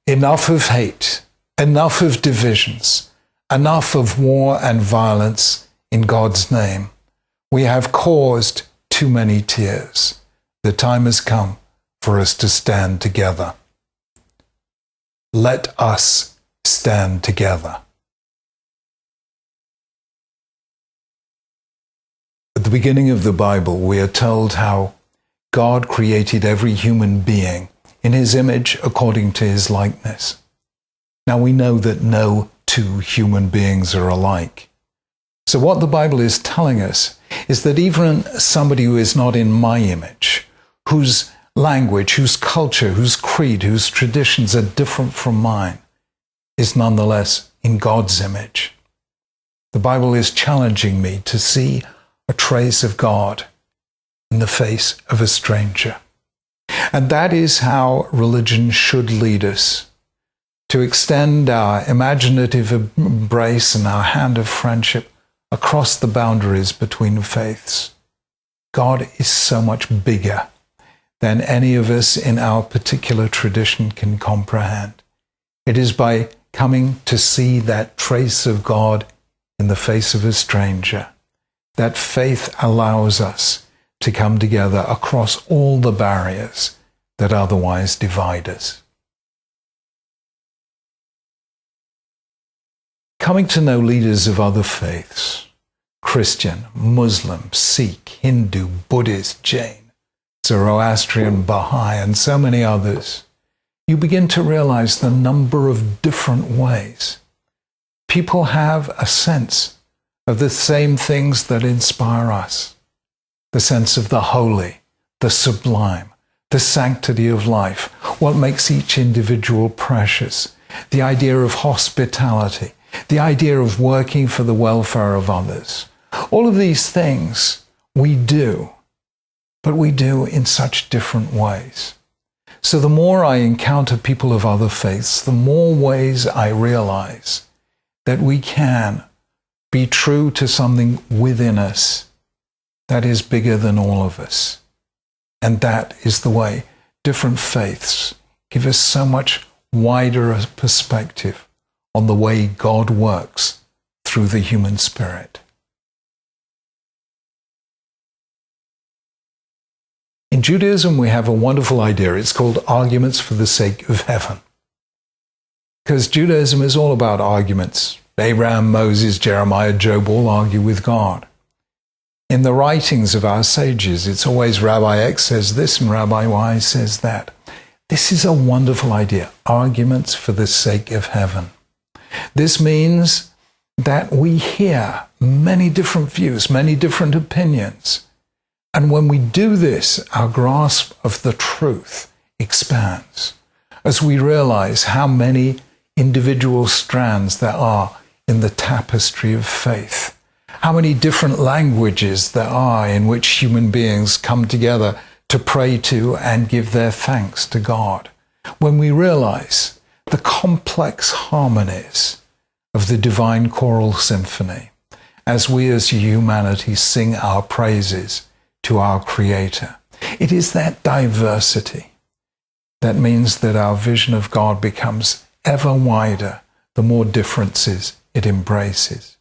enough of hate, enough of divisions, enough of war and violence in God's name. We have caused too many tears. The time has come for us to stand together. Let us stand together. At the beginning of the Bible, we are told how God created every human being in his image according to his likeness. Now we know that no two human beings are alike. So what the Bible is telling us is that even somebody who is not in my image, whose language, whose culture, whose creed, whose traditions are different from mine, is nonetheless in God's image. The Bible is challenging me to see a trace of God in the face of a stranger. And that is how religion should lead us, to extend our imaginative embrace and our hand of friendship across the boundaries between faiths. God is so much bigger than any of us in our particular tradition can comprehend. It is by coming to see that trace of God in the face of a stranger that faith allows us to come together across all the barriers that otherwise divide us. Coming to know leaders of other faiths, Christian, Muslim, Sikh, Hindu, Buddhist, Jain, Zoroastrian, Baha'i, and so many others, you begin to realize the number of different ways people have a sense of the same things that inspire us. The sense of the holy, the sublime, the sanctity of life, what makes each individual precious, the idea of hospitality, the idea of working for the welfare of others. All of these things we do, but we do in such different ways. So the more I encounter people of other faiths, the more ways I realize that we can be true to something within us that is bigger than all of us. And that is the way different faiths give us so much wider perspective on the way God works through the human spirit. In Judaism, we have a wonderful idea. It's called arguments for the sake of heaven. Because Judaism is all about arguments. Abraham, Moses, Jeremiah, Job all argue with God. In the writings of our sages, it's always Rabbi X says this and Rabbi Y says that. This is a wonderful idea, arguments for the sake of heaven. This means that we hear many different views, many different opinions. And when we do this, our grasp of the truth expands as we realize how many individual strands there are in the tapestry of faith, how many different languages there are in which human beings come together to pray to and give their thanks to God. When we realize the complex harmonies of the divine choral symphony as we as humanity sing our praises to our Creator. It is that diversity that means that our vision of God becomes ever wider the more differences it embraces.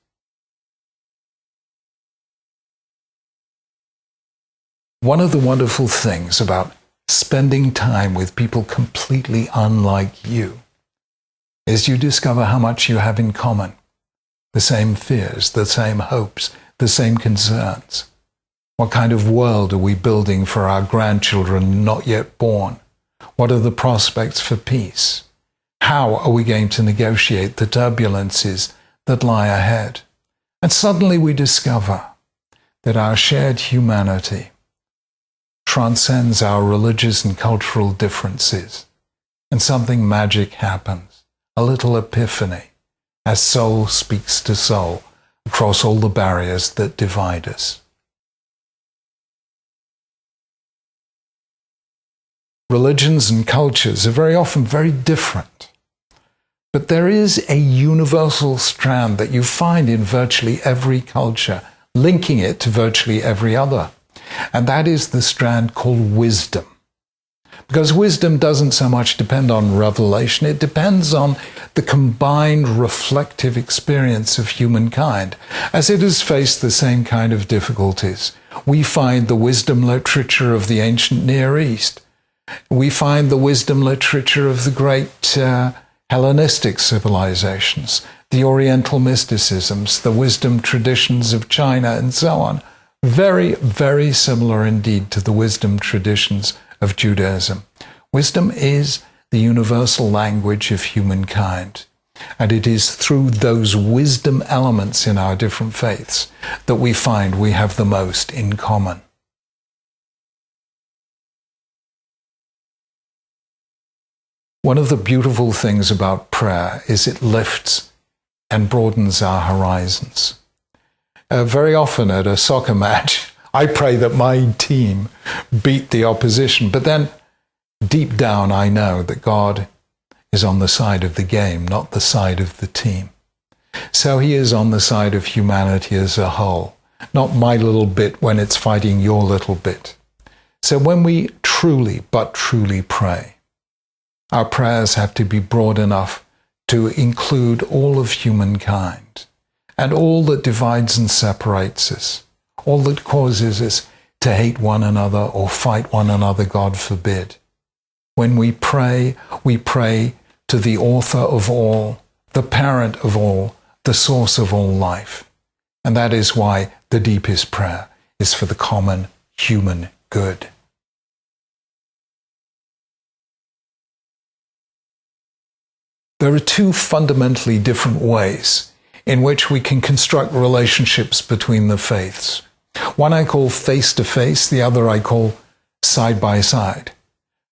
One of the wonderful things about spending time with people completely unlike you is you discover how much you have in common. The same fears, the same hopes, the same concerns. What kind of world are we building for our grandchildren not yet born? What are the prospects for peace? How are we going to negotiate the turbulences that lie ahead? And suddenly we discover that our shared humanity transcends our religious and cultural differences, and something magic happens, a little epiphany, as soul speaks to soul across all the barriers that divide us. Religions and cultures are very often very different, but there is a universal strand that you find in virtually every culture, linking it to virtually every other. And that is the strand called wisdom. Because wisdom doesn't so much depend on revelation, it depends on the combined reflective experience of humankind, as it has faced the same kind of difficulties. We find the wisdom literature of the ancient Near East. We find the wisdom literature of the great Hellenistic civilizations, the Oriental mysticisms, the wisdom traditions of China, and so on. Very, very similar indeed to the wisdom traditions of Judaism. Wisdom is the universal language of humankind. And it is through those wisdom elements in our different faiths that we find we have the most in common. One of the beautiful things about prayer is it lifts and broadens our horizons. Very often at a soccer match, I pray that my team beat the opposition, but then deep down I know that God is on the side of the game, not the side of the team. So he is on the side of humanity as a whole, not my little bit when it's fighting your little bit. So when we truly, but truly pray, our prayers have to be broad enough to include all of humankind and all that divides and separates us, all that causes us to hate one another or fight one another, God forbid. When we pray to the author of all, the parent of all, the source of all life. And that is why the deepest prayer is for the common human good. There are two fundamentally different ways in which we can construct relationships between the faiths. One I call face-to-face, the other I call side-by-side.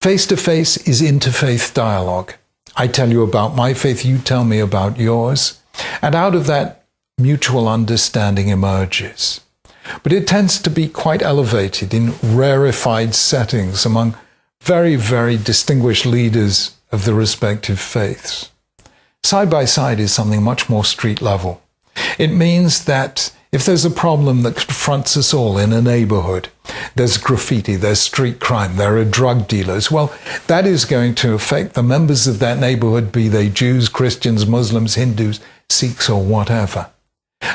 Face-to-face is interfaith dialogue. I tell you about my faith, you tell me about yours, and out of that, mutual understanding emerges. But it tends to be quite elevated in rarefied settings among very, very distinguished leaders of the respective faiths. Side-by-side is something much more street level. It means that if there's a problem that confronts us all in a neighborhood, there's graffiti, there's street crime, there are drug dealers, well, that is going to affect the members of that neighborhood, be they Jews, Christians, Muslims, Hindus, Sikhs, or whatever.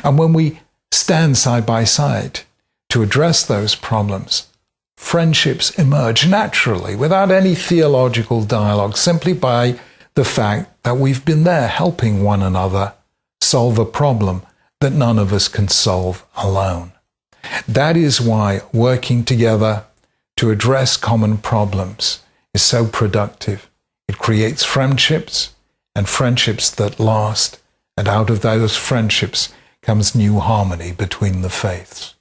And when we stand side by side to address those problems, friendships emerge naturally, without any theological dialogue, simply by the fact that we've been there helping one another solve a problem that none of us can solve alone. That is why working together to address common problems is so productive. It creates friendships, and friendships that last, and out of those friendships comes new harmony between the faiths.